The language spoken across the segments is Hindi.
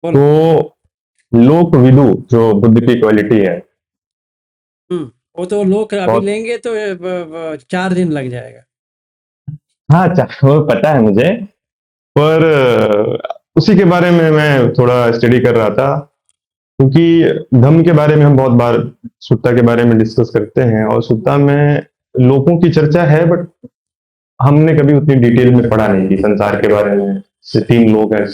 बोलो। तो लोक विदु जो बुद्ध की क्वालिटी है, वो तो लोग अभी बहुत। लेंगे तो 4 दिन लग जाएगा। हाँ, वो पता है मुझे। पर उसी के बारे में मैं थोड़ा स्टडी कर रहा था, क्योंकि धम्म के बारे में हम बहुत बार सुत्ता के बारे में डिस्कस करते हैं, और सुत्ता में लोगों की चर्चा है, बट हमने कभी उतनी डिटेल में पढ़ा नहीं कि संसार के बारे में से 3 लोक है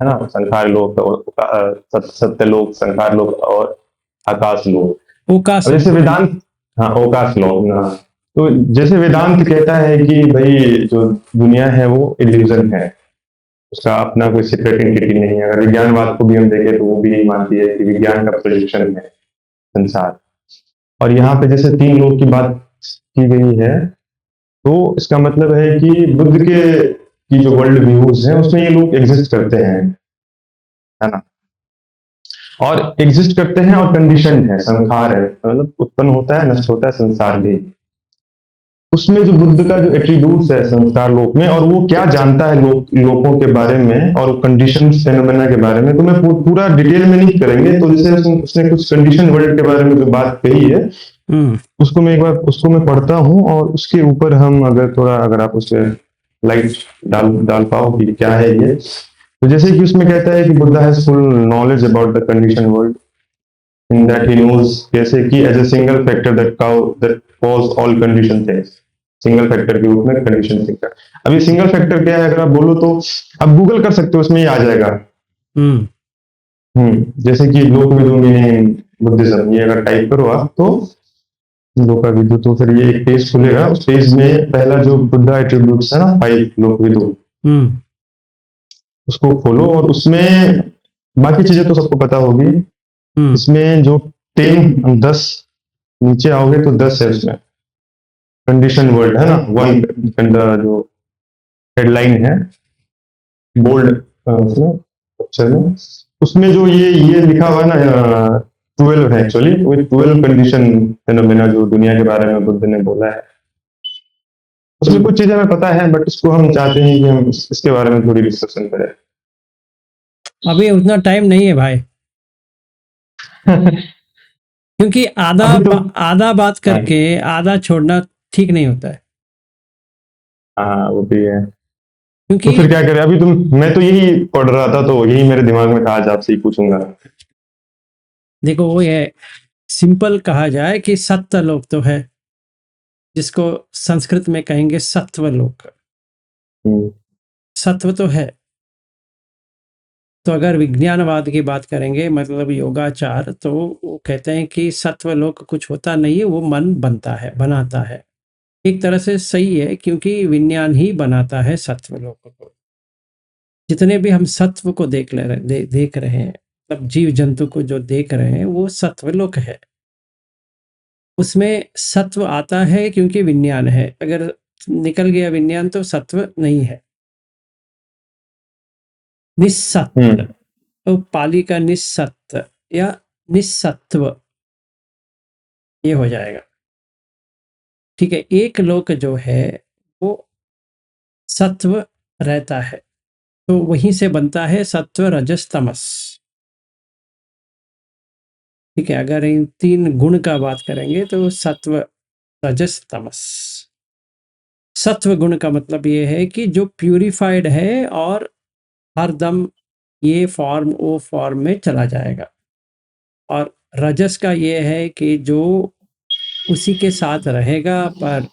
ना? संसार लोक और सत्य लोक, संसार लोक और आकाश लोक। ओकास अब जैसे लोग। वेदांत, हाँ ओकाश लोक, हाँ। तो जैसे वेदांत कहता है कि भाई जो दुनिया है वो इल्यूजन है, उसका अपना कोई सीक्रेट एंटिटी नहीं है। अगर विज्ञानवाद को भी हम देखें तो वो भी यही मानती है कि विज्ञान का प्रोजेक्शन है संसार। और यहाँ पे जैसे 3 लोक की बात की गई है, तो इसका मतलब है कि बुद्ध के की जो वर्ल्ड व्यूज है उसमें ये लोग एग्जिस्ट करते हैं, है ना? और एग्जिस्ट करते हैं और कंडीशन है, संसार है, मतलब उत्पन्न होता है, नष्ट होता है संसार भी। उसमें जो बुद्ध का जो एट्रीब्यूट्स है संसार लोक में, और वो क्या जानता है लोगों के बारे में और कंडीशन फेनोमेना के बारे में, तो मैं पूरा डिटेल में नहीं करेंगे। तो जैसे उसने कुछ कंडीशन वर्ल्ड के बारे में जो बात कही है, उसको मैं एक बार उसको मैं पढ़ता हूँ, और उसके ऊपर हम अगर आप उस पर लाइट डाल डाल पाओ कि क्या है ये। तो जैसे कि उसमें कहता है कि Buddha has full knowledge about the condition world, in that he knows, जैसे कि as a single factor that cause all condition things. Single factor के रूप में कंडीशन थिंग। अब ये सिंगल फैक्टर क्या है, अगर आप बोलो तो आप गूगल कर सकते हो, उसमें ही आ जाएगा। जैसे कि लोक विदु मीनिंग बुद्धिज्म, ये अगर टाइप करो आप तो लोका विदु, तो फिर ये एक पेज खुलेगा। उस पेज में पहला जो बुद्धा एट्रीब्यूट्स है ना, 5 लोक विदु, उसको खोलो, और उसमें बाकी चीजें तो सबको पता होगी। इसमें जो 10 नीचे आओगे तो 10 है उसमें कंडीशन वर्ड, है ना? वन जो हेडलाइन है बोल्ड उसमें अक्षर में, उसमें जो ये लिखा हुआ है ना, 12 है एक्चुअली, वो 12 कंडीशन फेनोमेना जो दुनिया के बारे में बुद्ध ने बोला है। उसमें कुछ चीजें हमें पता है, बट इसको हम चाहते हैं कि हम इसके बारे में थोड़ी डिस्कशन करें। अभी उतना टाइम नहीं है भाई, क्योंकि अभी तो आधा बात करके आधा छोड़ना ठीक नहीं होता है। हाँ, वो भी है। तो क्योंकि फिर क्या करें? अभी मैं तो यही पढ़ रहा था, तो यही मेरे दिमाग में था, आज आपसे ही पूछूंगा। देखो, वो ये सिंपल कहा जाए कि सत्य लोक तो है, जिसको संस्कृत में कहेंगे सत्व लोक। सत्व तो है। तो अगर विज्ञानवाद की बात करेंगे, मतलब योगाचार, तो वो कहते हैं कि सत्व लोक कुछ होता नहीं है, वो मन बनता है, बनाता है। एक तरह से सही है, क्योंकि विज्ञान ही बनाता है सत्व लोक को। जितने भी हम सत्व को देख रहे हैं, मतलब जीव जंतु को जो देख रहे हैं, वो सत्व लोक है। उसमें सत्व आता है क्योंकि विज्ञान है। अगर निकल गया विज्ञान तो सत्व नहीं है। निस्सत्व, तो पाली का निस्सत्व या निस्सत्व, ये हो जाएगा। ठीक है। एक लोक जो है वो सत्व रहता है, तो वहीं से बनता है सत्व रजस तमस। ठीक है। अगर इन 3 गुण का बात करेंगे तो सत्व रजस तमस। सत्व गुण का मतलब ये है कि जो प्यूरिफाइड है और हरदम ये फॉर्म वो फॉर्म में चला जाएगा। और रजस का ये है कि जो उसी के साथ रहेगा पर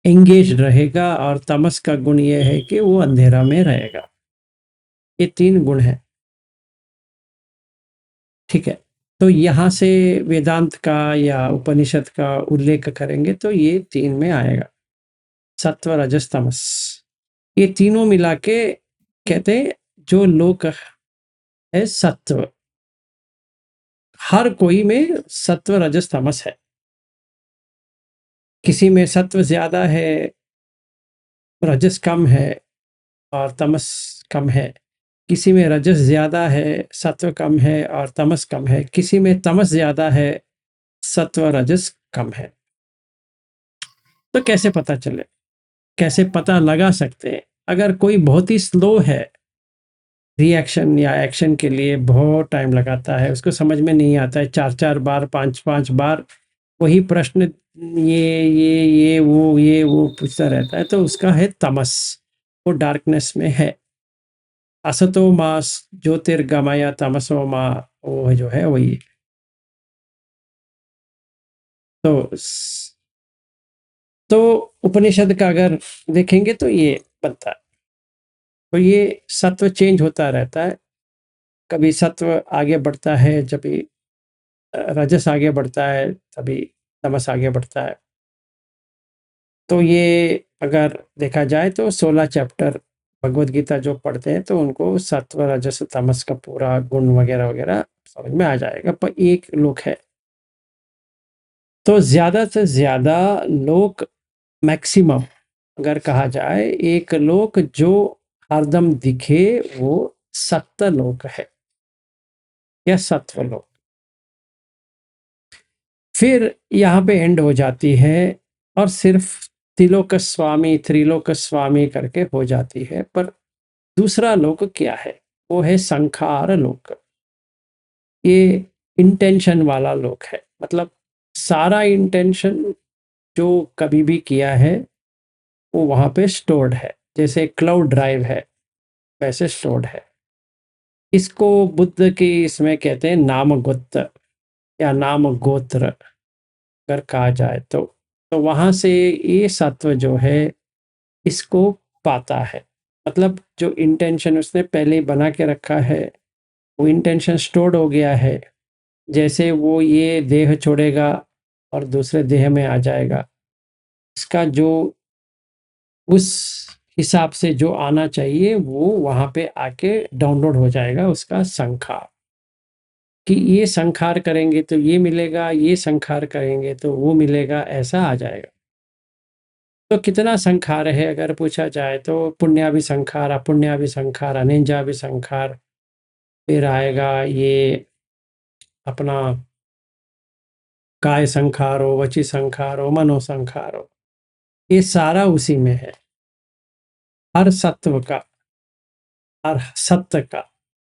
एंगेज रहेगा, और तमस का गुण ये है कि वो अंधेरा में रहेगा। ये 3 गुण हैं। ठीक है। तो यहाँ से वेदांत का या उपनिषद का उल्लेख करेंगे तो ये 3 में आएगा, सत्व रजस तमस। ये तीनों मिला के कहते हैं जो लोक है सत्व। हर कोई में सत्व रजस तमस है। किसी में सत्व ज्यादा है, रजस कम है और तमस कम है। किसी में रजस ज्यादा है, सत्व कम है और तमस कम है। किसी में तमस ज्यादा है, सत्व रजस कम है। तो कैसे पता चले, कैसे पता लगा सकते हैं? अगर कोई बहुत ही स्लो है रिएक्शन या एक्शन के लिए बहुत टाइम लगाता है, उसको समझ में नहीं आता है, 4-4 बार 5-5 बार वही प्रश्न ये वो पूछता रहता है, तो उसका है तमस, वो डार्कनेस में है। असतो मा ज्योतिर्गमय तमसो मा, वो जो है वही। तो उपनिषद का अगर देखेंगे तो ये बनता है। तो ये सत्व चेंज होता रहता है, कभी सत्व आगे बढ़ता है, जब रजस आगे बढ़ता है, तभी तमस आगे बढ़ता है। तो ये अगर देखा जाए तो 16 चैप्टर भगवत गीता जो पढ़ते हैं तो उनको सत्व रजस तमस का पूरा गुण वगैरह वगैरह समझ में आ जाएगा, पर एक लोक है। तो ज्यादा से ज्यादा लोक, मैक्सिमम अगर कहा जाए, एक लोक जो हरदम दिखे वो सत्य लोक है या सत्व लोक। फिर यहाँ पे एंड हो जाती है और सिर्फ त्रिलोक स्वामी करके हो जाती है। पर दूसरा लोक क्या है? वो है संखार लोक। ये इंटेंशन वाला लोक है, मतलब सारा इंटेंशन जो कभी भी किया है वो वहां पे स्टोर्ड है, जैसे क्लाउड ड्राइव है वैसे स्टोर्ड है। इसको बुद्ध की इसमें कहते हैं नाम गोत्र या नाम गोत्र अगर कहा जाए तो वहां से ये सत्व जो है इसको पाता है। मतलब जो इंटेंशन उसने पहले ही बना के रखा है वो इंटेंशन स्टोर्ड हो गया है। जैसे वो ये देह छोड़ेगा और दूसरे देह में आ जाएगा, इसका जो उस हिसाब से जो आना चाहिए वो वहां पे आके डाउनलोड हो जाएगा उसका संखार, कि ये संखार करेंगे तो ये मिलेगा, ये संखार करेंगे तो वो मिलेगा, ऐसा आ जाएगा। तो कितना संखार है अगर पूछा जाए तो पुण्याभि संखार, अपुण्याभि संखार, अनिंजाभि संखार, फिर आएगा ये अपना काय संखार हो, वची संखार हो, मनो संखार हो, ये सारा उसी में है। हर सत्व का, हर सत्य का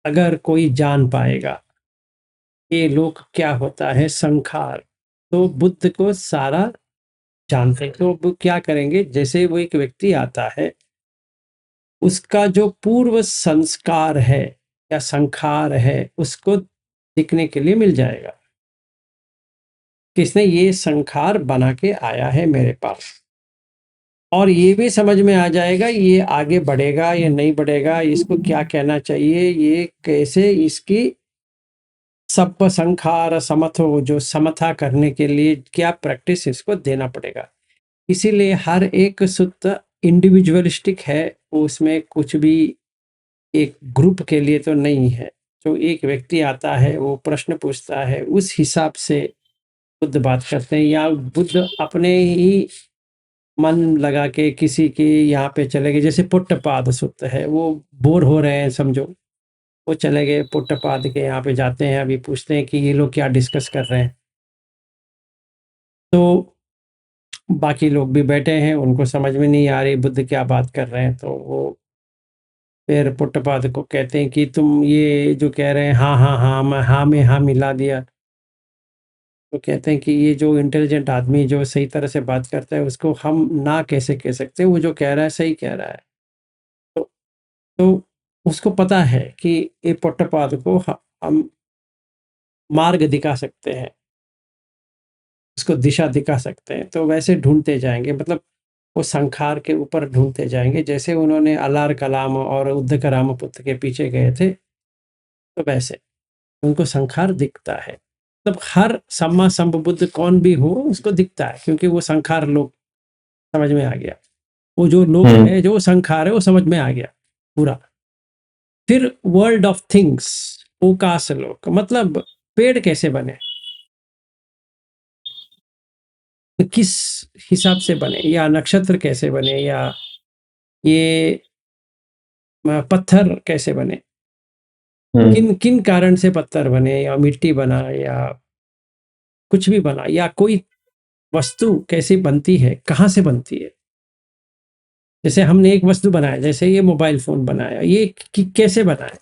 अगर कोई जान पाएगा ये लोक क्या होता है संखार, तो बुद्ध को सारा जानते हैं। तो वो क्या करेंगे, जैसे वो एक व्यक्ति आता है उसका जो पूर्व संस्कार है या संखार है उसको दिखने के लिए मिल जाएगा, किसने ये संखार बना के आया है मेरे पास। और ये भी समझ में आ जाएगा ये आगे बढ़ेगा या नहीं बढ़ेगा, इसको क्या कहना चाहिए, ये कैसे इसकी सब संखार समथो, जो समथा करने के लिए क्या प्रैक्टिस इसको देना पड़ेगा। इसीलिए हर एक सूत्र इंडिविजुअलिस्टिक है, उसमें कुछ भी एक ग्रुप के लिए तो नहीं है। जो एक व्यक्ति आता है वो प्रश्न पूछता है उस हिसाब से बुद्ध बात करते हैं, या बुद्ध अपने ही मन लगा के किसी के यहाँ पे चले गए, जैसे पुट्टपाद सूत्र है, वो बोर हो रहे हैं समझो, वो चले गए पुट्टपाद के यहाँ पे जाते हैं, अभी पूछते हैं कि ये लोग क्या डिस्कस कर रहे हैं। तो बाकी लोग भी बैठे हैं, उनको समझ में नहीं आ रही बुद्ध क्या बात कर रहे हैं, तो वो फिर पुट्टपाद को कहते हैं कि तुम ये जो कह रहे हैं हाँ हाँ हाँ, मैं हाँ में हाँ मिला दिया। तो कहते हैं कि ये जो इंटेलिजेंट आदमी जो सही तरह से बात करता है उसको हम ना कैसे कह सकते, वो जो कह रहा है सही कह रहा है। तो तो उसको पता है कि ये पुट्टपाद को हम मार्ग दिखा सकते हैं, उसको दिशा दिखा सकते हैं, तो वैसे ढूंढते जाएंगे, मतलब वो संखार के ऊपर ढूंढते जाएंगे, जैसे उन्होंने अलार कलाम और उद्दक रामपुत्र के पीछे गए थे, तो वैसे उनको संखार दिखता है। मतलब हर सम्मा संबुद्ध कौन भी हो उसको दिखता है, क्योंकि वो संखार लोग समझ में आ गया, वो जो लोक है जो संखार है वो समझ में आ गया पूरा। फिर वर्ल्ड ऑफ थिंग्स, ओकाश लोक, मतलब पेड़ कैसे बने, तो किस हिसाब से बने, या नक्षत्र कैसे बने, या ये पत्थर कैसे बने, किन किन कारण से पत्थर बने, या मिट्टी बना, या कुछ भी बना, या कोई वस्तु कैसे बनती है, कहाँ से बनती है। जैसे हमने एक वस्तु बनाया, जैसे ये मोबाइल फोन बनाया, ये कैसे बनाया,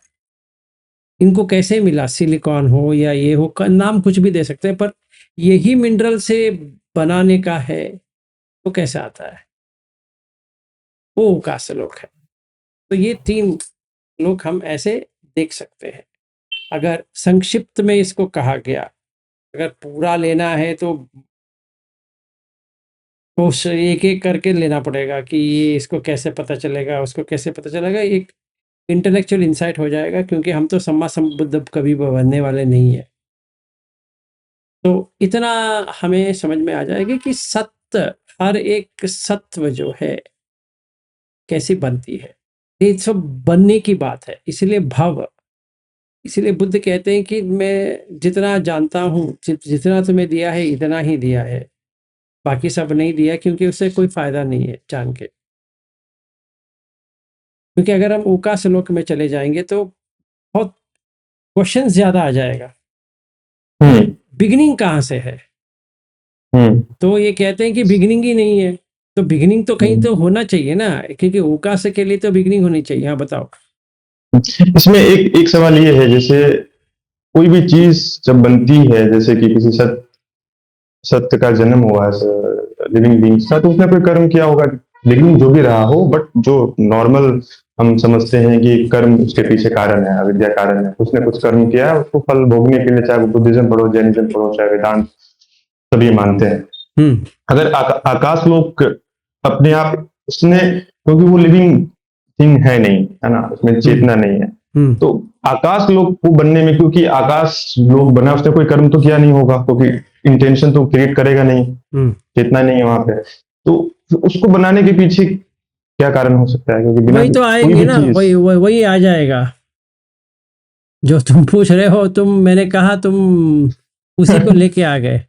इनको कैसे मिला, सिलिकॉन हो या ये हो, नाम कुछ भी दे सकते हैं, पर यही मिनरल से बनाने का है तो कैसे आता है, वो उकास्यलोक है। तो ये 3 लोक हम ऐसे देख सकते हैं। अगर संक्षिप्त में इसको कहा गया, अगर पूरा लेना है तो एक-एक करके लेना पड़ेगा कि ये इसको कैसे पता चलेगा, उसको कैसे पता चलेगा, एक इंटेलेक्चुअल इंसाइट हो जाएगा, क्योंकि हम तो सम्मा संबुद्ध कभी बनने वाले नहीं है। तो इतना हमें समझ में आ जाएगा कि सत्य, हर एक सत्व जो है कैसी बनती है, ये सब बनने की बात है। इसलिए भव, इसलिए बुद्ध कहते हैं कि मैं जितना जानता हूँ, जितना तुम्हें दिया है इतना ही दिया है, बाकी सब नहीं दिया, क्योंकि उससे कोई फायदा नहीं है जान के। क्योंकि अगर हम उकास लोक में चले जाएंगे तो बहुत क्वेश्चन ज्यादा आ जाएगा, बिगिनिंग कहाँ से है। तो ये कहते हैं कि बिगिनिंग ही नहीं है, तो बिगिनिंग तो कहीं तो होना चाहिए ना, क्योंकि उकास के लिए तो बिगिनिंग होनी चाहिए। हाँ बताओ। इसमें एक एक सवाल ये है, जैसे कोई भी चीज जब बनती है, जैसे कि किसी सत्य का जन्म हुआ लिविंग बींग्स का, तो उसने कोई कर्म किया होगा, लेकिन जो भी रहा हो, बट जो नॉर्मल हम समझते हैं कि कर्म उसके पीछे कारण है, अविद्या कारण है, उसने कुछ कर्म किया है, उसको फल भोगने के लिए, चाहे वो बुद्धिज्म पढ़ो, जैनिज्म पढ़ो, चाहे वेदांत, सभी मानते हैं। अगर आकाश लोक अपने आप उसने, क्योंकि वो लिविंग थिंग है नहीं, है ना, उसमें चेतना नहीं है, तो आकाश लोक को बनने में, क्योंकि आकाश लोक बना, उसने कोई कर्म तो किया नहीं होगा, क्योंकि इंटेंशन तो क्रिएट करेगा नहीं, चेतना नहीं है वहां पे, तो उसको बनाने के पीछे क्या कारण हो सकता है, क्योंकि बिना वही तो कोई आएंगे भी ना, चीज। वही आ जाएगा जो तुम पूछ रहे हो। मैंने कहा तुम उसी को लेके आ गए।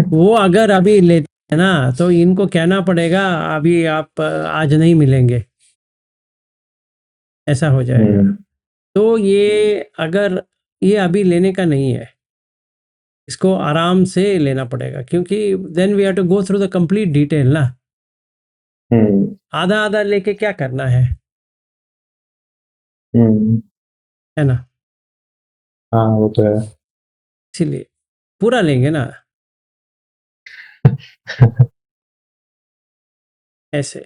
वो अगर अभी लेते हैं ना तो इनको कहना पड़ेगा अभी आप आज नहीं मिलेंगे, ऐसा हो जाएगा। तो ये अगर ये अभी लेने का नहीं है, इसको आराम से लेना पड़ेगा, क्योंकि then we have to go through the complete detail ना। आधा आधा लेके क्या करना है ना। हाँ, वो तो है। इसीलिए पूरा लेंगे ना ऐसे।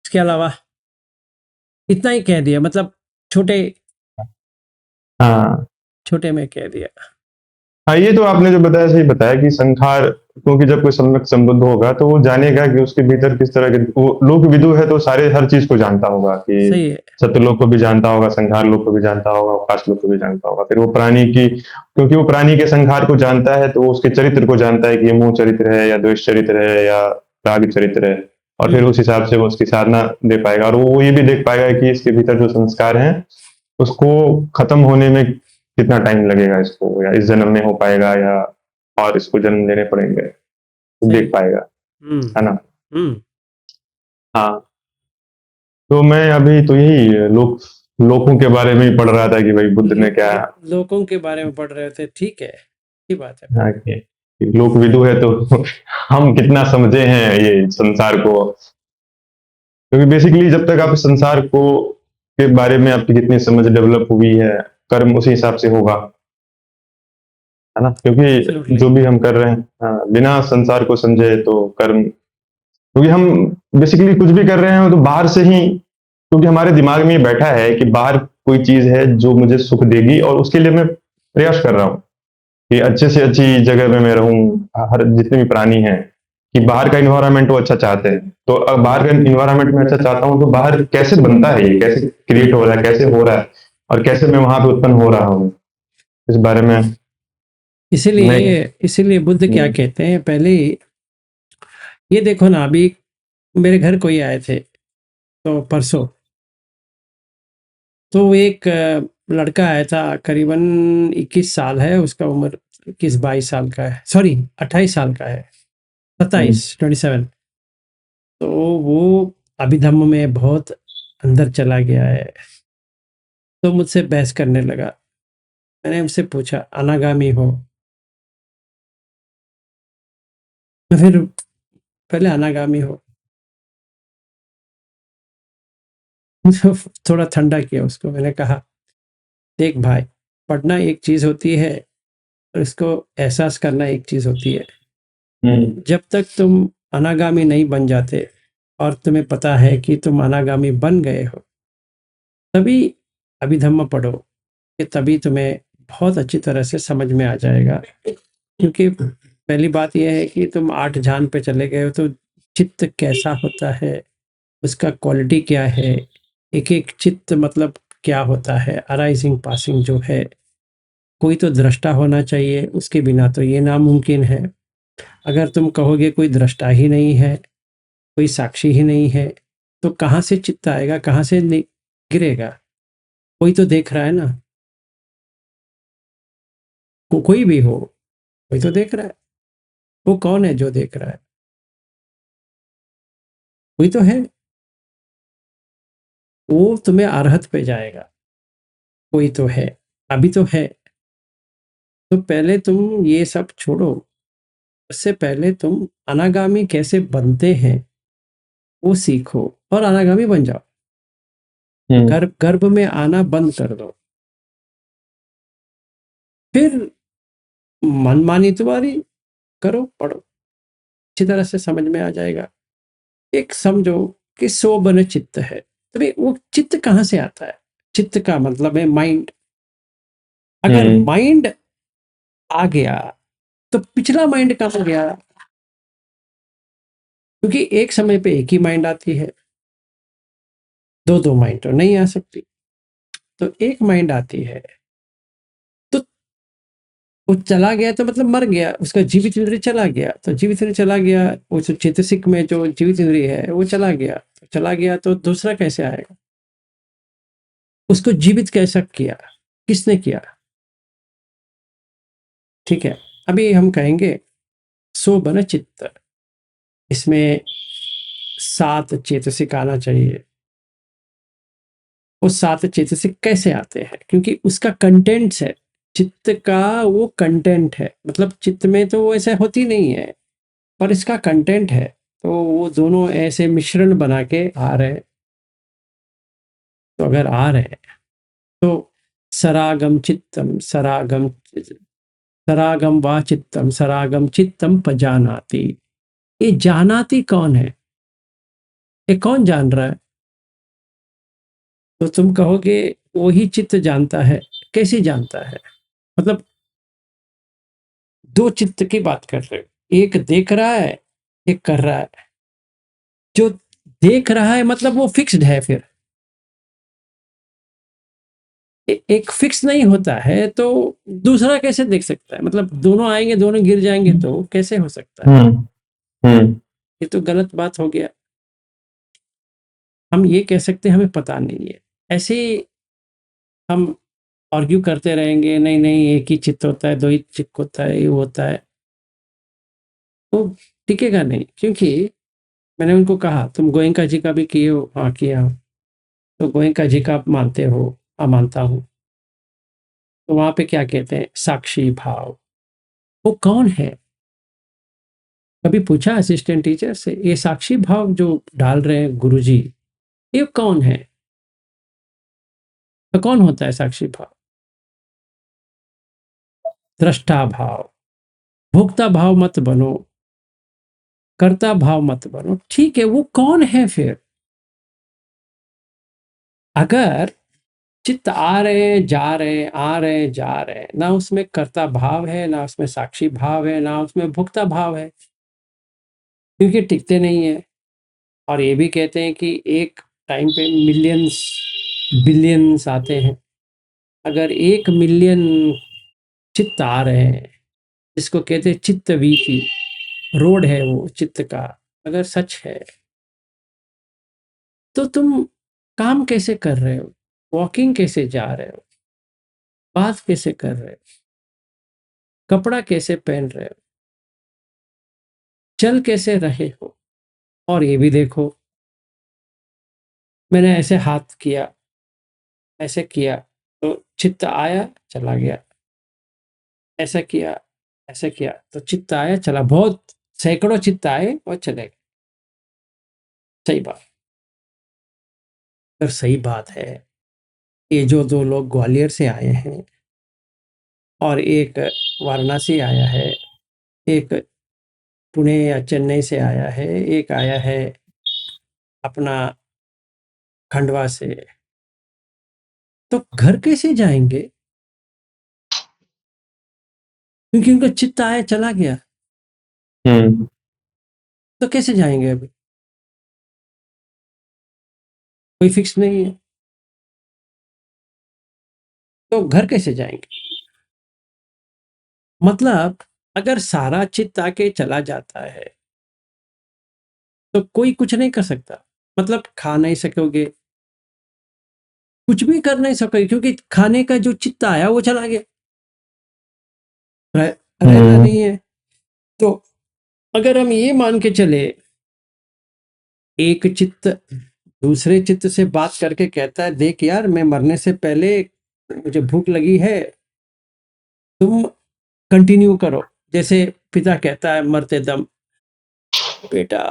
इसके अलावा इतना ही कह दिया, मतलब छोटे हाँ, छोटे में कह दिया। हाँ, ये तो आपने जो बताया सही बताया कि संखार, क्योंकि जब कोई सम्यक संबुद्ध होगा तो वो जानेगा कि उसके भीतर किस तरह के, वो लोक विदु है तो सारे हर चीज को जानता होगा, कि सही है। सत्यलोक को भी जानता होगा, संखार लोक को भी जानता होगा, अवकाश लोक को भी जानता होगा, फिर वो प्राणी की, क्योंकि वो प्राणी के संखार को जानता है तो वो उसके चरित्र को जानता है कि ये मोह चरित्र है या द्वेष चरित्र है या राग चरित्र है, और फिर उस हिसाब से वो उसकी साधना दे पाएगा, और वो ये भी देख पाएगा कि इसके भीतर जो संस्कार हैं उसको खत्म होने में कितना टाइम लगेगा इसको, या इस जन्म में हो पाएगा, या और इसको जन्म लेने पड़ेंगे, तो सही। देख पाएगा, हम्म। है ना। हम्म। हाँ, तो मैं अभी तो यही लोकों के बारे में ही पढ़ रहा था कि भाई बुद्ध ने क्या, लोगों के बारे में पढ़ रहे थे, ठीक है, अच्छी बात है। हाँ, कि लोक विदु है तो हम कितना समझे हैं ये संसार को, क्योंकि बेसिकली जब तक आप संसार को के बारे में आपकी कितनी समझ डेवलप हुई है, कर्म उसी हिसाब से होगा, है ना, क्योंकि Absolutely. जो भी हम कर रहे हैं, हाँ, बिना संसार को समझे तो कर्म, क्योंकि हम बेसिकली कुछ भी कर रहे हैं तो बाहर से ही, क्योंकि हमारे दिमाग में ये बैठा है कि बाहर कोई चीज है जो मुझे सुख देगी, और उसके लिए मैं प्रयास कर रहा हूँ कि अच्छे से अच्छी जगह में मैं रहूं, हर जितने भी प्राणी हैं, कि बाहर का इन्वायरमेंट वो अच्छा चाहते हैं, तो अब बाहर का इन्वायरमेंट में अच्छा चाहता हूँ, तो बाहर कैसे बनता है, ये कैसे क्रिएट हो रहा है, कैसे हो रहा है, और कैसे मैं वहां पे उत्पन्न हो रहा हूँ, इस बारे में मैं। इसीलिए बुद्ध क्या हम्म, कहते हैं, पहले ये देखो ना, अभी मेरे घर कोई आए थे तो परसों, तो एक लड़का आया था, करीबन 21 साल है उसका उम्र, 21-22 साल का है, सॉरी 28 साल का है, 27। तो वो अभिधम्म में बहुत अंदर चला गया है, तो मुझसे बहस करने लगा। मैंने उससे पूछा अनागामी हो, तो फिर पहले अनागामी हो, तो थोड़ा ठंडा किया उसको, मैंने कहा, देख भाई, पढ़ना एक चीज़ होती है और इसको एहसास करना एक चीज़ होती है। जब तक तुम अनागामी नहीं बन जाते और तुम्हें पता है कि तुम अनागामी बन गए हो, तभी अभिधम्म पढ़ो, कि तभी तुम्हें बहुत अच्छी तरह से समझ में आ जाएगा। क्योंकि पहली बात यह है कि तुम 8 जान पे चले गए हो, तो चित्त कैसा होता है, उसका क्वालिटी क्या है, एक-एक चित्त मतलब क्या होता है, अराइजिंग पासिंग जो है, कोई तो दृष्टा होना चाहिए, उसके बिना तो ये नामुमकिन है। अगर तुम कहोगे कोई दृष्टा ही नहीं है, कोई साक्षी ही नहीं है, तो कहाँ से चित्त आएगा, कहाँ से गिरेगा? कोई तो देख रहा है ना, कोई भी हो, कोई तो देख रहा है। वो कौन है जो देख रहा है? कोई तो है, वो तुम्हें अरहत पे जाएगा। कोई तो है, अभी तो है। तो पहले तुम ये सब छोड़ो, उससे पहले तुम अनागामी कैसे बनते हैं वो सीखो और अनागामी बन जाओ। गर्भ में आना बंद कर दो, फिर मनमानी तुम्हारी, करो, पढ़ो, अच्छी तरह से समझ में आ जाएगा। एक समझो कि सो बने चित्त है, तो भाई वो चित्त कहाँ से आता है? चित्त का मतलब है माइंड। अगर माइंड आ गया तो पिछला माइंड कहाँ गया? क्योंकि एक समय पे एक ही माइंड आती है, दो माइंड तो नहीं आ सकती। तो एक माइंड आती है, तो वो चला गया तो मतलब मर गया, उसका जीवित इंद्रिय चला गया, तो जीवित इंद्रिय चला गया, उस चेतसिक में जो जीवित इंद्रिय है वो चला गया, तो दूसरा कैसे आएगा? उसको जीवित कैसा किया, किसने किया? ठीक है, अभी हम कहेंगे सो बन चित्त, इसमें 7 चेतसिक आना चाहिए। वो 7 चेतसिक कैसे आते हैं? क्योंकि उसका कंटेंट्स है, चित्त का वो कंटेंट है, मतलब चित्त में तो वो ऐसा होती नहीं है, पर इसका कंटेंट है। तो वो दोनों ऐसे मिश्रण बना के आ रहे हैं। तो अगर आ रहे हैं तो सरागम चित्तम सरागम वा चित्तम सरागम चित्तम पजानाति। ये जानाति कौन है? ये कौन जान रहा है? तो तुम कहोगे वही चित्त जानता है। कैसे जानता है? मतलब दो चित्त की बात कर रहे हो, एक देख रहा है, एक कर रहा है। जो देख रहा है मतलब वो फिक्स्ड है, फिर एक फिक्स नहीं होता है, तो दूसरा कैसे देख सकता है? मतलब दोनों आएंगे, दोनों गिर जाएंगे, तो कैसे हो सकता है? ये तो गलत बात हो गया। हम ये कह सकते हैं हमें पता नहीं है, ऐसे हम आर्ग्यू करते रहेंगे, नहीं नहीं एक ही चित्त होता है, दो ही चित्त होता है, ये होता है, तो टिकेगा नहीं। क्योंकि मैंने उनको कहा तुम गोयंका जी का भी किए हो? हाँ किया हो। तो गोयंका जी का आप मानते हो? हाँ मानता हूँ। तो वहां पे क्या कहते हैं? साक्षी भाव। वो कौन है? कभी पूछा असिस्टेंट टीचर से, ये साक्षी भाव जो डाल रहे हैं गुरुजी, ये कौन है? तो कौन होता है साक्षी भाव? दृष्टा भाव। भोक्ता भाव मत बनो, कर्ता भाव मत बनो। ठीक है, वो कौन है फिर? अगर चित्त आ रहे जा रहे, आ रहे जा रहे, ना उसमें कर्ता भाव है, ना उसमें साक्षी भाव है, ना उसमें भोक्ता भाव है, क्योंकि टिकते नहीं है। और ये भी कहते हैं कि एक टाइम पे मिलियंस बिलियंस आते हैं। अगर 1 मिलियन चित्त आ रहे हैं, जिसको कहते हैं चित्त वीति, रोड है वो चित्त का, अगर सच है, तो तुम काम कैसे कर रहे हो? वॉकिंग कैसे जा रहे हो? बात कैसे कर रहे हो? कपड़ा कैसे पहन रहे हो? चल कैसे रहे हो? और ये भी देखो, मैंने ऐसे हाथ किया, ऐसे किया, तो चित्त आया, चला गया। ऐसा किया, ऐसा किया, तो चित्त आया, चला। बहुत सैकड़ों चित्त आए और चले गए। सही बात। अगर सही बात है, ये जो 2 लोग ग्वालियर से आए हैं और एक वाराणसी आया है, एक पुणे या चेन्नई से आया है, एक आया है अपना खंडवा से, तो घर कैसे जाएँगे? क्योंकि उनका चित्त आया चला गया, हम्म। तो कैसे जाएँगे अभी? कोई फिक्स नहीं है, तो घर कैसे जाएँगे? मतलब अगर सारा चित्त आके चला जाता है, तो कोई कुछ नहीं कर सकता। मतलब खा नहीं सकोगे, कुछ भी कर नहीं सकोगे क्योंकि खाने का जो चित्त आया वो चला गया, रह रहता हम्म। नहीं है। तो अगर हम ये मान के चले, एक चित्त दूसरे चित्त से बात करके कहता है, देख यार मैं मरने से पहले मुझे भूख लगी है, तुम कंटिन्यू करो। जैसे पिता कहता है मरते दम, बेटा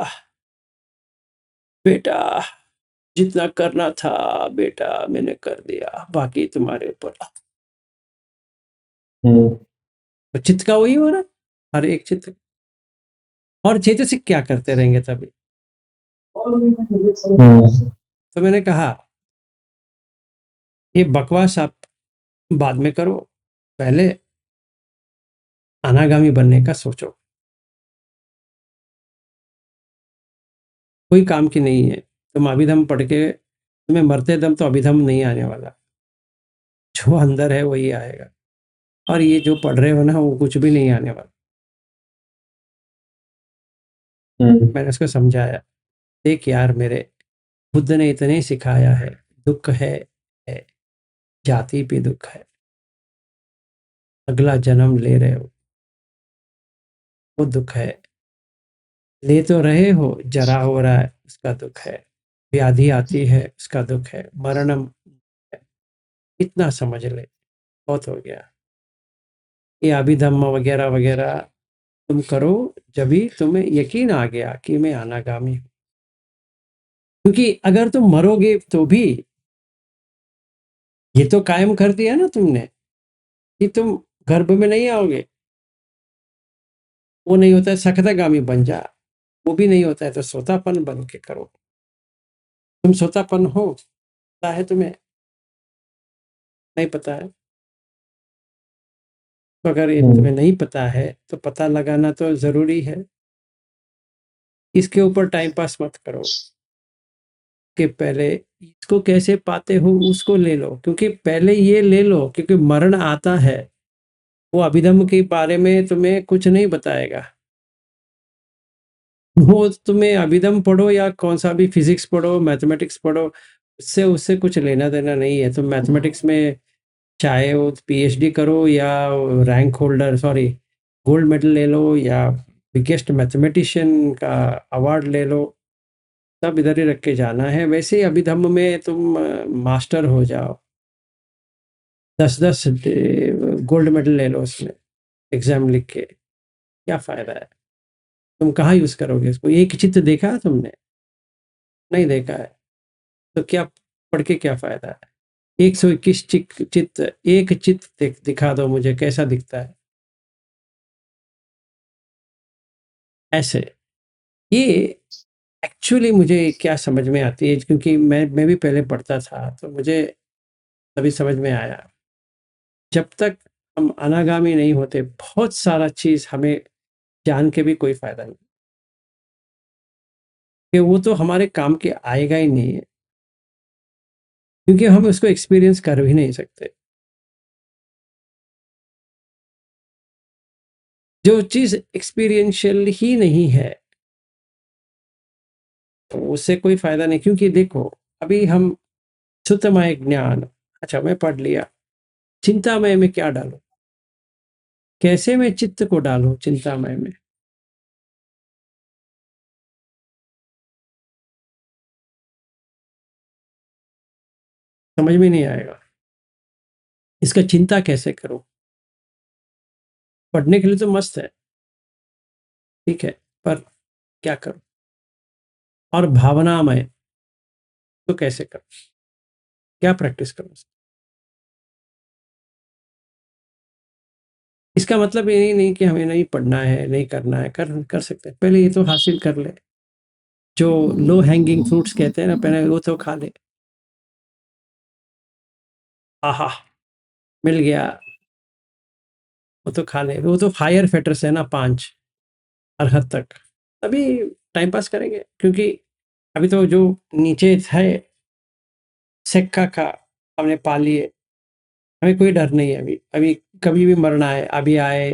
बेटा जितना करना था बेटा मैंने कर दिया, बाकी तुम्हारे ऊपर। हम्म। तो चित्त का वही हो रहा है, हर एक चित्त। और चेतसिक क्या करते रहेंगे तभी? हम्म। तो मैंने कहा ये बकवास आप बाद में करो, पहले अनागामी बनने का सोचो। कोई काम की नहीं है। तुम अभिधम पढ़ के तुम्हें मरते दम तो अभिधम नहीं आने वाला, जो अंदर है वही आएगा। और ये जो पढ़ रहे हो ना वो कुछ भी नहीं आने वाला। हम्म। मैंने उसको समझाया, देख यार मेरे बुद्ध ने इतने सिखाया है, दुख है, जाति पे दुख है, अगला जन्म ले रहे हो वो दुख है, ले तो रहे हो जरा हो रहा है उसका दुख है, व्याधि आती है उसका दुख है, मरणम है। इतना समझ ले, बहुत हो गया। ये अभिधम्म वगैरह वगैरह तुम करो जब भी तुम्हें यकीन आ गया कि मैं अनागामी हूं। क्योंकि अगर तुम मरोगे तो भी ये तो कायम कर दिया ना तुमने कि तुम गर्भ में नहीं आओगे। वो नहीं होता है सखतागामी बन जा, वो भी नहीं होता है तो सोतापन बन के करो। तुम सोतापन हो, पता है तुम्हें? नहीं पता है? तो अगर ये हम्म। तुम्हें नहीं पता है तो पता लगाना तो जरूरी है। इसके ऊपर टाइम पास मत करो कि पहले इसको कैसे पाते हो उसको ले लो, क्योंकि पहले ये ले लो क्योंकि मरण आता है। वो अभिधम के बारे में तुम्हें कुछ नहीं बताएगा। वो तुम्हें अभिधम पढ़ो या कौन सा भी फिजिक्स पढ़ो, मैथमेटिक्स पढ़ो, उससे उससे कुछ लेना देना नहीं है। तुम मैथमेटिक्स में चाहे वो पीएचडी करो या rank holder sorry gold medal ले लो या बिगेस्ट मैथमेटिशियन का अवार्ड ले लो, सब इधर ही रख के जाना है। वैसे ही अभिधम्म में तुम मास्टर हो जाओ, 10-10 गोल्ड मेडल ले लो उसमें, एग्जाम लिख के क्या फायदा है? तुम कहाँ यूज करोगे इसको? एक चित्त देखा है तुमने? नहीं देखा है, तो क्या पढ़ के क्या फायदा है? 121 चित्त, एक चित्त दिखा दो मुझे कैसा दिखता है ऐसे। ये एक्चुअली मुझे क्या समझ में आती है, क्योंकि मैं भी पहले पढ़ता था तो मुझे तभी समझ में आया, जब तक हम अनागामी नहीं होते बहुत सारा चीज हमें जान के भी कोई फायदा नहीं, कि वो तो हमारे काम के आएगा ही नहीं है, क्योंकि हम उसको एक्सपीरियंस कर भी नहीं सकते। जो चीज एक्सपीरियंशियल ही नहीं है तो उससे कोई फायदा नहीं। क्योंकि देखो अभी हम सुतमय ज्ञान, अच्छा मैं पढ़ लिया, चिंतामय में क्या डालूं? कैसे मैं चित्त को डालूं चिंतामय में? समझ में नहीं आएगा। इसका चिंता कैसे करूं? पढ़ने के लिए तो मस्त है, ठीक है, पर क्या करूं? और भावनामय तो कैसे करूं? क्या प्रैक्टिस करूँ? इसका मतलब ये नहीं कि हमें नहीं पढ़ना है, नहीं करना है, कर सकते हैं। पहले ये तो हासिल कर ले। जो लो हैंगिंग फ्रूट्स कहते हैं ना, पहले वो तो खा ले। आहा! मिल गया, वो तो खा ले। वो तो फायर फेटर्स है ना 5 हर हद तक। अभी टाइम पास करेंगे क्योंकि अभी तो जो नीचे है सिक्का का हमने पा लिए। हमें कोई डर नहीं है अभी। अभी कभी भी मरना है, अभी आए,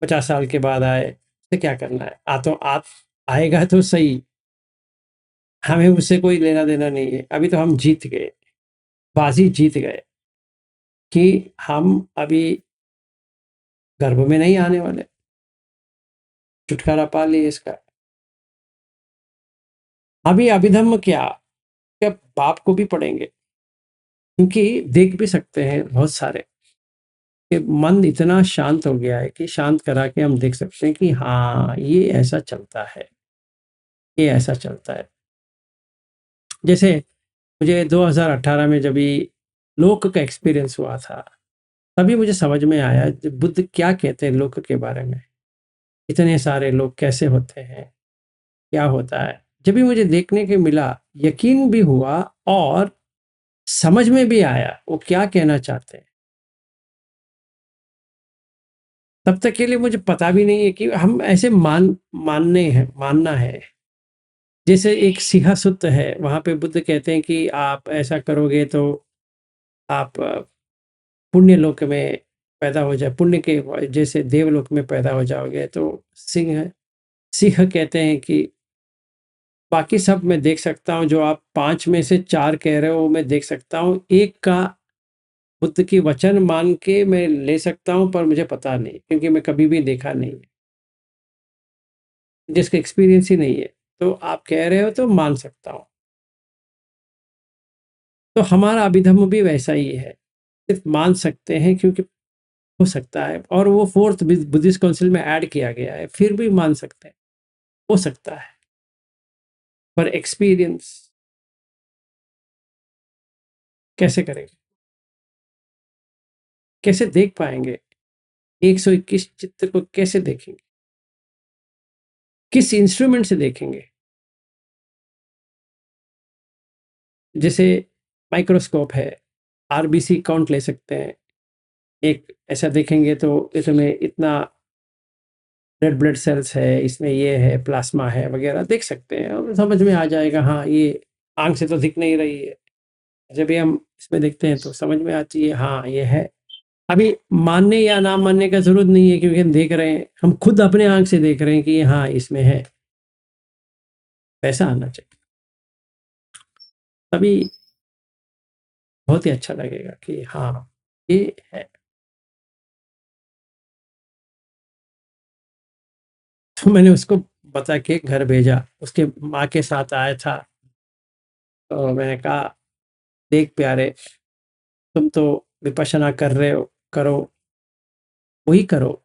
50 साल के बाद आए, तो क्या करना है? तो आएगा तो सही, हमें उससे कोई लेना-देना नहीं है। अभी तो हम जीत गए, बाज़ी जीत गए कि हम अभी गर्भ में नहीं आने वाले। छुटकारा पा लिए इसका। अभी अभिधम्म क्या बाप को भी पढ़ेंगे, क्योंकि देख भी सकते हैं बहुत सारे कि मन इतना शांत हो गया है कि शांत करा के हम देख सकते हैं कि हाँ, ये ऐसा चलता है, ये ऐसा चलता है। जैसे मुझे 2018 में जब भी लोक का एक्सपीरियंस हुआ था, तभी मुझे समझ में आया बुद्ध क्या कहते हैं लोक के बारे में। इतने सारे लोग कैसे होते हैं, क्या होता है? जब भी मुझे देखने को मिला, यकीन भी हुआ और समझ में भी आया वो क्या कहना चाहते हैं। तब तक के लिए मुझे पता भी नहीं है कि हम ऐसे मानना है। जैसे एक सिंहासुत है, वहाँ पे बुद्ध कहते हैं कि आप ऐसा करोगे तो आप पुण्य लोक में पैदा हो जाए, पुण्य के जैसे देवलोक में पैदा हो जाओगे। तो सिंह सिंह कहते हैं कि बाकी सब मैं देख सकता हूँ, जो आप 5 में से 4 कह रहे हो, वो मैं देख सकता हूँ। एक का बुद्ध की वचन मान के मैं ले सकता हूँ, पर मुझे पता नहीं, क्योंकि मैं कभी भी देखा नहीं है, जिसका एक्सपीरियंस ही नहीं है। तो आप कह रहे हो तो मान सकता हूँ। तो हमारा अभिधम्म भी वैसा ही है, सिर्फ मान सकते हैं क्योंकि हो सकता है, और वो 4th बुद्धिस्ट काउंसिल में ऐड किया गया है, फिर भी मान सकते हैं, हो सकता है। पर एक्सपीरियंस कैसे करेंगे? कैसे देख पाएँगे? 121 चित्त को कैसे देखेंगे? किस इंस्ट्रूमेंट से देखेंगे? जैसे माइक्रोस्कोप है, आरबीसी काउंट ले सकते हैं। एक ऐसा देखेंगे तो इसमें इतना रेड ब्लड सेल्स है, इसमें ये है, प्लाज्मा है वगैरह देख सकते हैं और समझ में आ जाएगा। हाँ, ये आँख से तो दिख नहीं रही है। जब भी हम इसमें देखते हैं तो समझ में आती है, हाँ, ये है। अभी मानने या ना मानने का ज़रूरत नहीं है, क्योंकि हम देख रहे हैं, हम खुद अपने आँख से देख रहे हैं कि हाँ, इसमें है। वैसा आना चाहिए। तभी बहुत ही अच्छा लगेगा कि हाँ, ये है। तो मैंने उसको बता के घर भेजा, उसके माँ के साथ आया था। तो मैंने कहा, देख प्यारे, तुम तो विपश्यना कर रहे हो, करो, वही करो।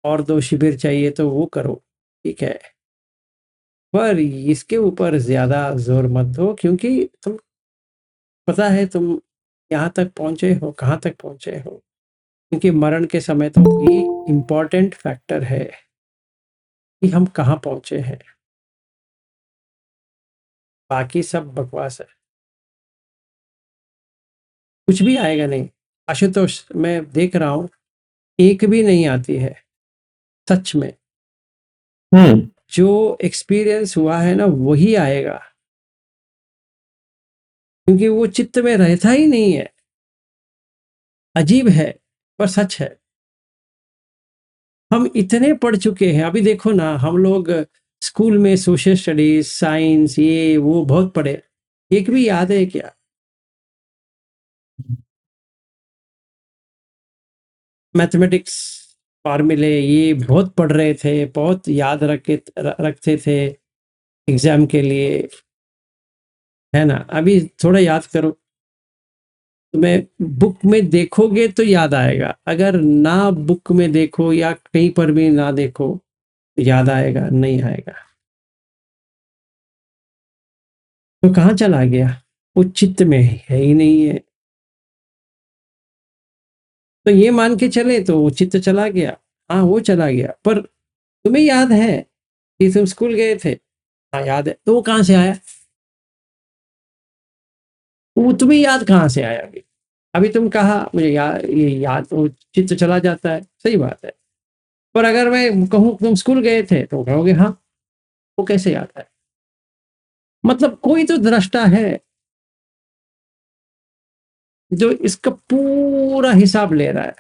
और 2 शिविर चाहिए तो वो करो, ठीक है। पर इसके ऊपर ज़्यादा ज़ोर मत दो, क्योंकि तुम, पता है तुम यहाँ तक पहुँचे हो, कहाँ तक पहुँचे हो। क्योंकि मरण के समय तो ये इम्पोर्टेंट फैक्टर है कि हम कहाँ पहुँचे हैं। बाकी सब बकवास है। कुछ भी आएगा नहीं। आशुतोष, मैं देख रहा हूँ, एक भी नहीं आती है, सच में। जो एक्सपीरियंस हुआ है ना, वही आएगा, क्योंकि वो चित्त में रहता ही नहीं है। अजीब है, पर सच है। हम इतने पढ़ चुके हैं। अभी देखो ना, हम लोग स्कूल में सोशल स्टडीज, साइंस, ये वो बहुत पढ़े, एक भी याद है क्या? मैथमेटिक्स, फॉर्मूले, ये बहुत पढ़ रहे थे, बहुत याद रखते थे एग्जाम के लिए, है ना? अभी थोड़ा याद करो, तुम्हें बुक में देखोगे तो याद आएगा, अगर ना बुक में देखो या कहीं पर भी ना देखो, याद आएगा नहीं आएगा। तो कहाँ चला गया? वो चित्त में है ही नहीं है। तो ये मान के चले तो वो चित्त चला गया, हाँ वो चला गया, पर तुम्हें याद है कि तुम स्कूल गए थे? हाँ याद है। तो वो कहाँ से आया? वो तुम्हें याद कहाँ से आया? अभी अभी तुम कहा मुझे याद, ये याद, वो चित्त चला जाता है, सही बात है। पर अगर मैं कहूँ तुम स्कूल गए थे तो कहोगे हाँ, वो कैसे याद है? मतलब कोई तो दृष्टा है जो इसका पूरा हिसाब ले रहा है।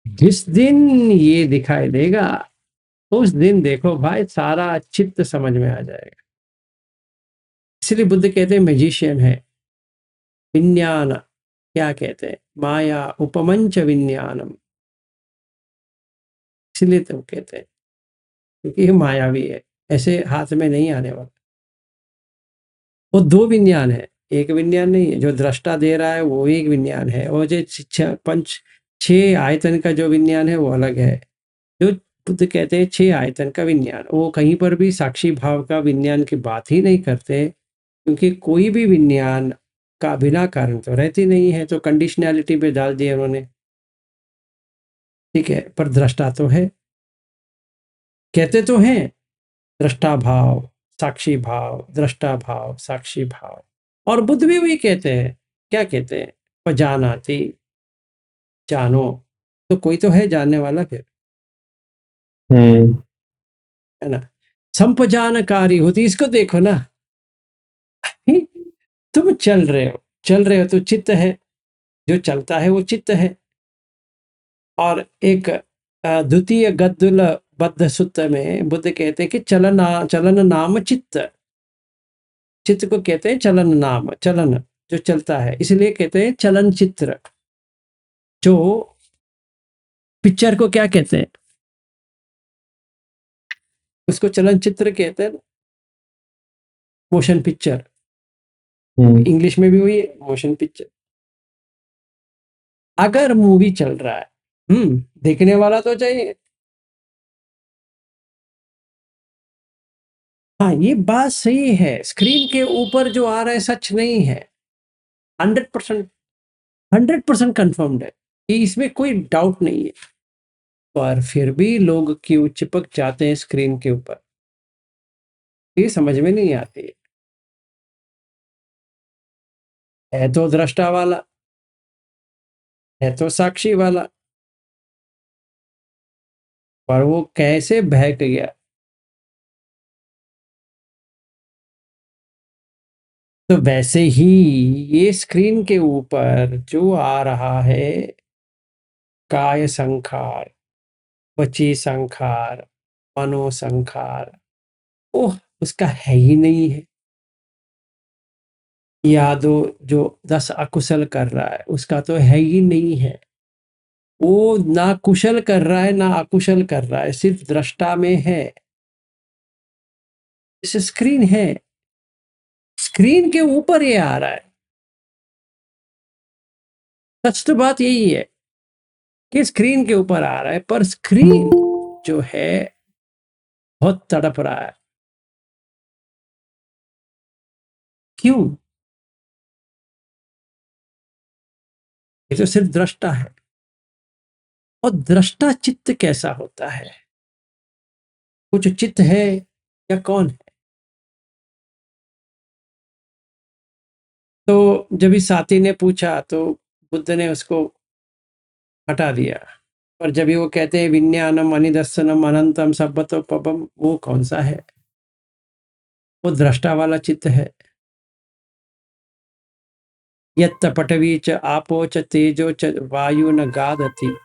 जिस दिन ये दिखाई देगा उस दिन देखो भाई, सारा चित्त समझ में आ जाएगा। इसलिए बुद्ध कहते हैं मैजिशियन है। विज्ञान क्या कहते हैं? माया उपमंच विज्ञानम। इसलिए तो कहते हैं क्योंकि ये मायावी है, ऐसे हाथ में नहीं आने वाला। वो दो विज्ञान है, एक विज्ञान नहीं है। जो दृष्टा दे रहा है वो एक विज्ञान है, और जो पंच छह आयतन का जो विज्ञान है वो अलग है। जो बुद्ध कहते हैं छह आयतन का विज्ञान, वो कहीं पर भी साक्षी भाव का विज्ञान की बात ही नहीं करते, क्योंकि कोई भी विज्ञान का बिना कारण तो रहती नहीं है। तो कंडीशनैलिटी पे डाल दिया उन्होंने, ठीक है, पर दृष्टा तो है। कहते तो हैं दृष्टा भाव साक्षी भाव, दृष्टा भाव साक्षी भाव। और बुद्ध भी वही कहते हैं। क्या कहते हैं? पजानाति, जानो। तो कोई तो है जानने वाला फिर, है ना? संपजानकारी होती, इसको देखो ना। तुम चल रहे हो तो चित्त है, जो चलता है वो चित्त है। और एक द्वितीय गद्दुल बद्ध सुत्त में बुद्ध कहते हैं कि चलन नाम चित्त। चित्त को कहते हैं चलन नाम, चलन जो चलता है, इसलिए कहते हैं चलन चित्र। जो पिक्चर को क्या कहते हैं? उसको चलन चित्र कहते हैं, मोशन पिक्चर। इंग्लिश में भी वही है, मोशन पिक्चर। अगर मूवी चल रहा है, देखने वाला तो चाहिए। हाँ ये बात सही है, स्क्रीन के ऊपर जो आ रहा है सच नहीं है। 100% 100% कंफर्म्ड है कि इसमें कोई डाउट नहीं है, पर फिर भी लोग क्यों चिपक जाते हैं स्क्रीन के ऊपर, ये समझ में नहीं आती है तो दृष्टा वाला, है तो साक्षी वाला, पर वो कैसे बहक गया। तो वैसे ही ये स्क्रीन के ऊपर जो आ रहा है, काय संखार, वची संखार, मनो संखार, ओह उसका है ही नहीं है। यादो जो 10 अकुशल कर रहा है उसका तो है ही नहीं है। वो ना कुशल कर रहा है ना अकुशल कर रहा है, सिर्फ दृष्टा में है। इस स्क्रीन है, स्क्रीन के ऊपर ये आ रहा है। सच तो बात यही है कि स्क्रीन के ऊपर आ रहा है, पर स्क्रीन जो है बहुत तड़प रहा है। क्यों? ये तो सिर्फ दृष्टा है। और दृष्टा चित्त कैसा होता है? कुछ चित्त है या कौन है? तो जब इस साथी ने पूछा तो बुद्ध ने उसको हटा दिया। और जब वो कहते हैं विज्ञानम अनिदर्शनम अनंतम सब्बतो पबम, वो कौन सा है? वो दृष्टा वाला चित्त है। यत्त पटवी च आपो च तेजो च वायु न गादति,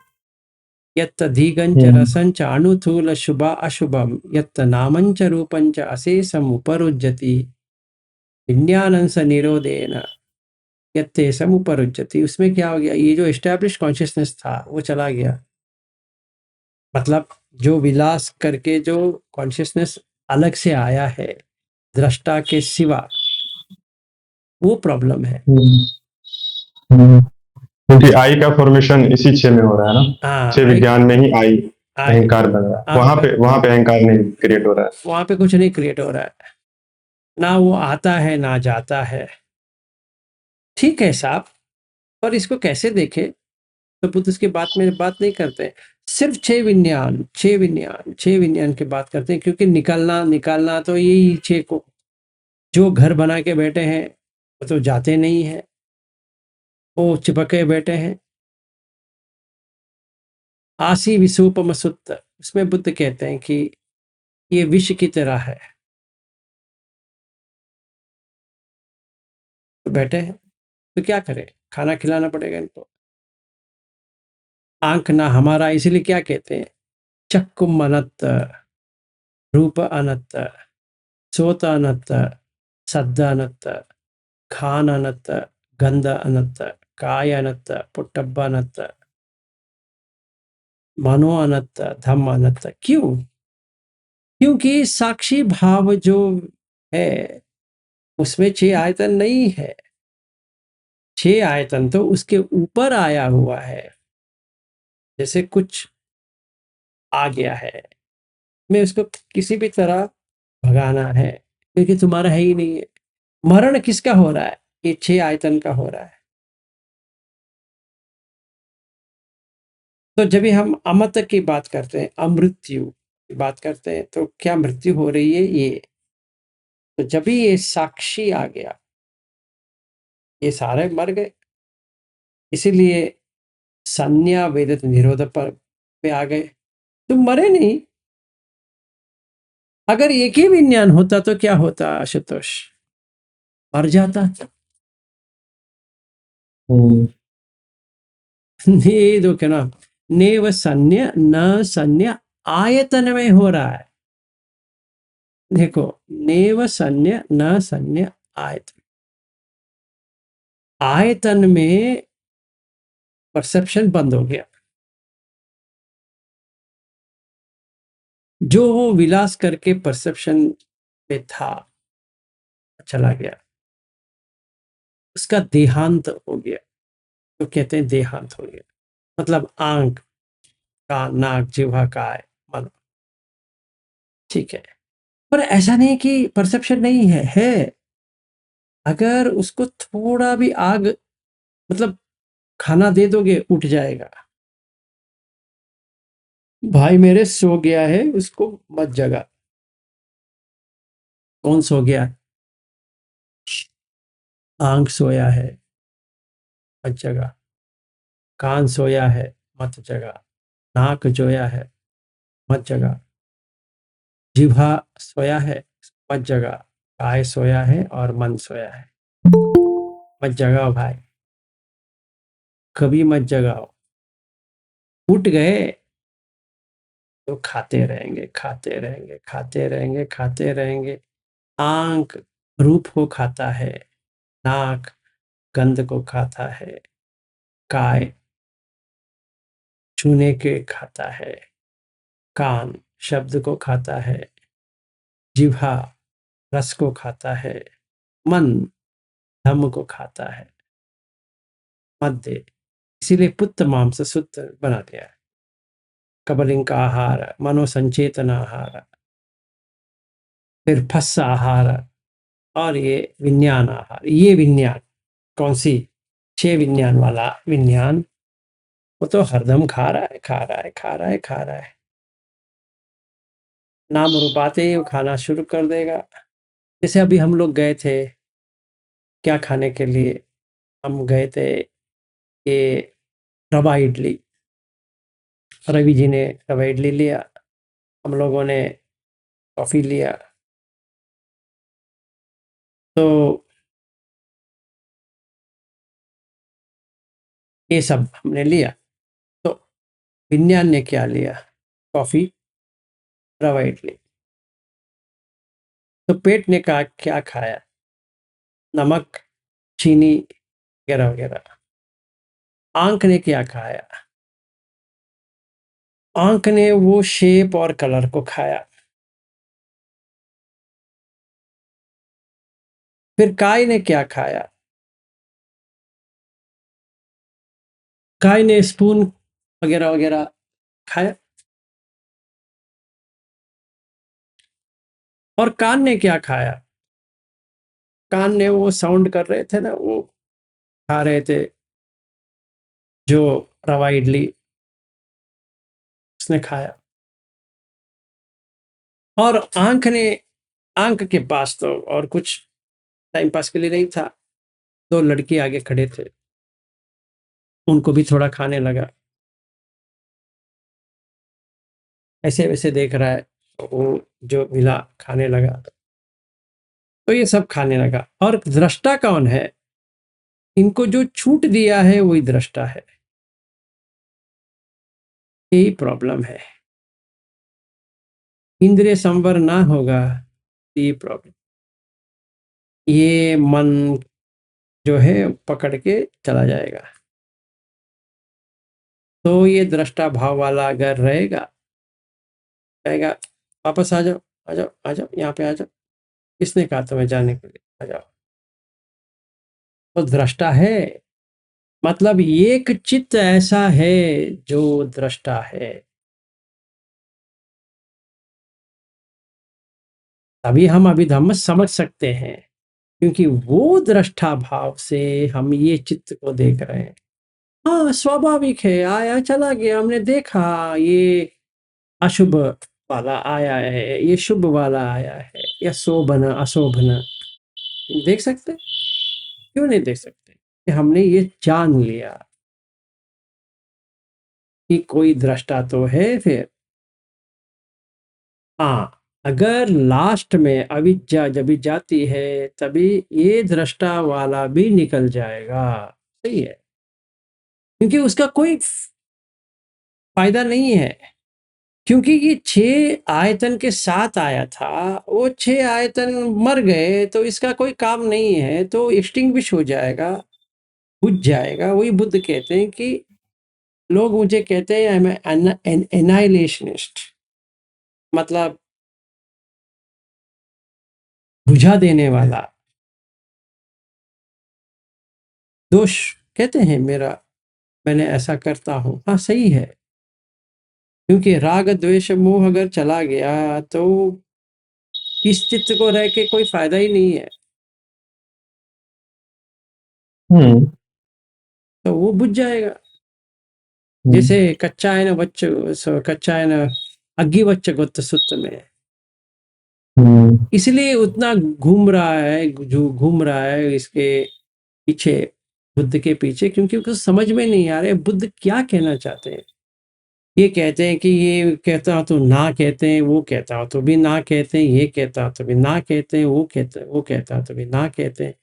यत्त धीगंच रसंच अणुथूल शुभा अशुभम, यत्त नामंच रूपंच अशेषम उपरुज्यति, विज्ञानंस निरोधेन यत्ते समुपरुज्यति। उसमें क्या हो गया? ये जो एस्टैब्लिश कॉन्शियसनेस था वो चला गया। मतलब जो विलास करके जो कॉन्शियसनेस अलग से आया है दृष्टा के सिवा, वो प्रॉब्लम है। क्योंकि आई का फॉर्मेशन इसी छह में हो रहा है ना, छह हाँ विज्ञान में ही आई। अहंकार बन रहा है, वहां पे अहंकार नहीं क्रिएट हो रहा है। वहां पे कुछ नहीं क्रिएट हो रहा है, ना वो आता है ना जाता है। ठीक है साहब, पर इसको कैसे देखे? तो बुद्ध इसकी बात में बात नहीं करते, सिर्फ छह विज्ञान की बात करते हैं, क्योंकि निकलना निकालना तो यही छह को, जो घर बना के बैठे हैं वो तो जाते नहीं है, वो चिपके बैठे हैं। आसी विसूपम सुत्त, उसमें बुद्ध कहते हैं कि ये विष की तरह है, तो बैठे हैं, तो क्या करें, खाना खिलाना पड़ेगा इनको। आंख ना हमारा, इसीलिए क्या कहते हैं, चक्कुम अनत्त, रूप अनत्त, सोत अनत्त, सद्द अनत्त, खान अनत्त, गंध अनत्त, काय अनत्त, पुट्टब्ब अनत्त, मनो अनत्त, धम्म अनत्त। क्यों? क्योंकि साक्षी भाव जो है उसमें छह आयतन नहीं है, छह आयतन तो उसके ऊपर आया हुआ है। जैसे कुछ आ गया है, मैं उसको किसी भी तरह भगाना है, क्योंकि तुम्हारा है ही नहीं है। मरण किसका हो रहा है? ये छह आयतन का हो रहा है। तो जब भी हम अमृत की बात करते हैं, अमृत्यु की बात करते हैं, तो क्या मृत्यु हो रही है? ये तो जब भी ये साक्षी आ गया, ये सारे मर गए। इसीलिए संज्ञा वेदित निरोध पर पे आ गए। तुम मरे नहीं। अगर एक ही विज्ञान होता तो क्या होता आशुतोष? मर जाता। ये दो क्या ना, नेव संज्ञा न संज्ञा आयतन में हो रहा है। देखो, नेव संज्ञा न संज्ञा आयतन, आयतन में परसेप्शन बंद हो गया। जो वो विलास करके परसेप्शन पे था, चला गया, उसका देहांत हो गया। तो कहते हैं देहांत हो गया, मतलब आंख, कान, नाक, जिह्वा, काय, मन। ठीक है, पर ऐसा नहीं कि परसेप्शन नहीं है। अगर उसको थोड़ा भी आग, मतलब खाना दे दोगे, उठ जाएगा। भाई मेरे सो गया है, उसको मत जगा। कौन सो गया? आंख सोया है, मत जगा। कान सोया है, मत जगा। नाक जोया है, मत जगा। जिह्वा सोया है, मत जगा। काय सोया है और मन सोया है, मत जगाओ भाई, कभी मत जगाओ। उठ गए तो खाते रहेंगे, खाते रहेंगे, खाते रहेंगे, खाते रहेंगे। आंख रूप को खाता है, नाक गंध को खाता है, काय छूने के खाता है, कान शब्द को खाता है, जिह्वा रस को खाता है, मन धम्म को खाता है, मध्य। इसीलिए पुत्त मांस सूत्र बना दिया है। कबलिंग का आहार, मनोसंचेतन आहार, फिर फस्स आहार, और ये विज्ञान आहार। ये विज्ञान कौन सी? छह विज्ञान वाला विज्ञान, वो तो हरदम खा रहा है, खा रहा है, खा रहा है, खा रहा है। नाम रूप आते ही वो खाना शुरू कर देगा। जैसे अभी हम लोग गए थे क्या खाने के लिए, हम गए थे ये रवा इडली। रवि जी ने रवा इडली लिया, हम लोगों ने कॉफी लिया। तो ये सब हमने लिया। तो विज्ञान ने क्या लिया? कॉफी, रवा इडली। तो पेट ने कहा क्या खाया? नमक, चीनी, वगैरह वगैरह। आंख ने क्या खाया? आंख ने वो शेप और कलर को खाया। फिर काय ने क्या खाया? काय ने स्पून वगैरह वगैरह खाया। और कान ने क्या खाया? कान ने वो साउंड कर रहे थे ना, वो खा रहे थे जो रवा इडली, उसने खाया। और आंख के पास तो और कुछ टाइम पास के लिए नहीं था। 2 लड़के आगे खड़े थे, उनको भी थोड़ा खाने लगा। ऐसे वैसे देख रहा है, वो जो मिला खाने लगा, तो ये सब खाने लगा। और दृष्टा कौन है? इनको जो छूट दिया है वही दृष्टा है। यही प्रॉब्लम है, इंद्रिय संवर ना होगा, ये प्रॉब्लम। ये मन जो है पकड़ के चला जाएगा। तो ये दृष्टा भाव वाला अगर रहेगा, कहेगा वापस आ जाओ, आ जाओ, आ जाओ, यहाँ पे आ जाओ, किसने कहा तुम्हें जाने के लिए, आ जाओ। तो दृष्टा है, मतलब एक चित्त ऐसा है जो दृष्टा है। तभी हम अभिधम्म समझ सकते हैं, क्योंकि वो दृष्टा भाव से हम ये चित्त को देख रहे हैं। हाँ, स्वाभाविक है, आया चला गया, हमने देखा ये अशुभ वाला आया है, ये शुभ वाला आया है, या शोभन अशोभन। देख सकते, क्यों नहीं देख सकते? कि हमने ये जान लिया कि कोई दृष्टा तो है। फिर हाँ, अगर लास्ट में अविद्या जब भी जाती है, तभी ये दृष्टा वाला भी निकल जाएगा। सही है, क्योंकि उसका कोई फायदा नहीं है। क्योंकि ये 6 आयतन के साथ आया था, वो 6 आयतन मर गए, तो इसका कोई काम नहीं है, तो एक्सटिंग्विश हो जाएगा, बुझ जाएगा। वही बुद्ध कहते हैं कि लोग मुझे कहते हैं मैं एनाइलेशनिस्ट, मतलब बुझा देने वाला। दोष कहते हैं मेरा, मैंने ऐसा करता हूँ। हाँ, सही है, क्योंकि राग द्वेष मोह अगर चला गया तो इस चित्त को रह के कोई फायदा ही नहीं है, हम्म तो वो बुझ जाएगा। हम्म जैसे कच्चा है ना बच्चों, कच्चा है ना अग्गी बच्च गुत्त सुत्त में, हम्म इसलिए उतना घूम रहा है, जो घूम रहा है इसके पीछे, बुद्ध के पीछे, क्योंकि उसको समझ में नहीं आ रहे बुद्ध क्या कहना चाहते हैं। ये कहते हैं कि ये कहता हो तो ना कहते हैं, वो कहता हो तो भी ना कहते हैं, ये कहता हो तो भी ना कहते हैं, वो कहता हो तो भी ना कहते हैं।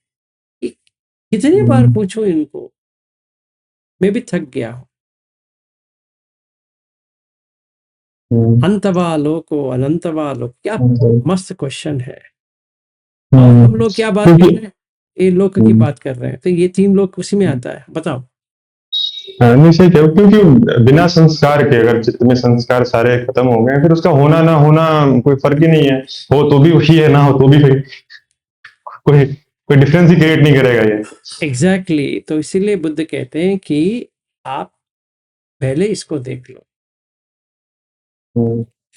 ये कितनी बार हम्म पूछूं इनको, मैं भी थक गया हूँ। अंतवा लोको अनंतवा लोक, क्या मस्त क्वेश्चन है। और हम लोग क्या बात कर रहे हैं? ये लोक की बात कर रहे हैं, तो ये 3 लोक उसी में आता है। बताओ। नहीं सही कहो, क्योंकि बिना संस्कार के अगर चित्त में संस्कार सारे खत्म हो गए, फिर उसका होना ना होना कोई फर्क ही नहीं है। हो तो भी वही है, ना हो तो भी वही। कोई कोई डिफरेंस ही क्रिएट नहीं करेगा ये। एग्जैक्टली, तो इसीलिए बुद्ध कहते हैं कि आप पहले इसको देख लो,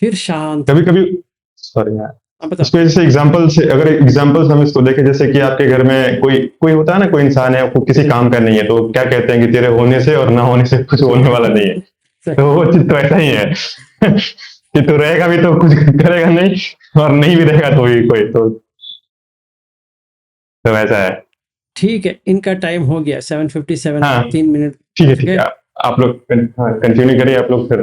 फिर शांत कभी हो। कभी, सॉरी यार, अब बताओ। इसको जैसे एग्जांपल से, अगर एग्जांपल हम इसको देखें, जैसे कि आपके घर में कोई कोई होता है ना, कोई इंसान है, वो किसी काम का नहीं है, तो क्या कहते हैं कि तेरे होने से और ना होने से कुछ होने वाला नहीं है। तो वो चीज तो ऐसा ही है कि तू रहेगा भी तो कुछ करेगा नहीं, और नहीं भी रहेगा तो भी कोई तो ऐसा है। ठीक है, इनका टाइम हो गया 7:57, हाँ 3 मिनट ठीक है बच ठीक गए। है, आप लोग कंटिन्यू करिए, आप लोग फिर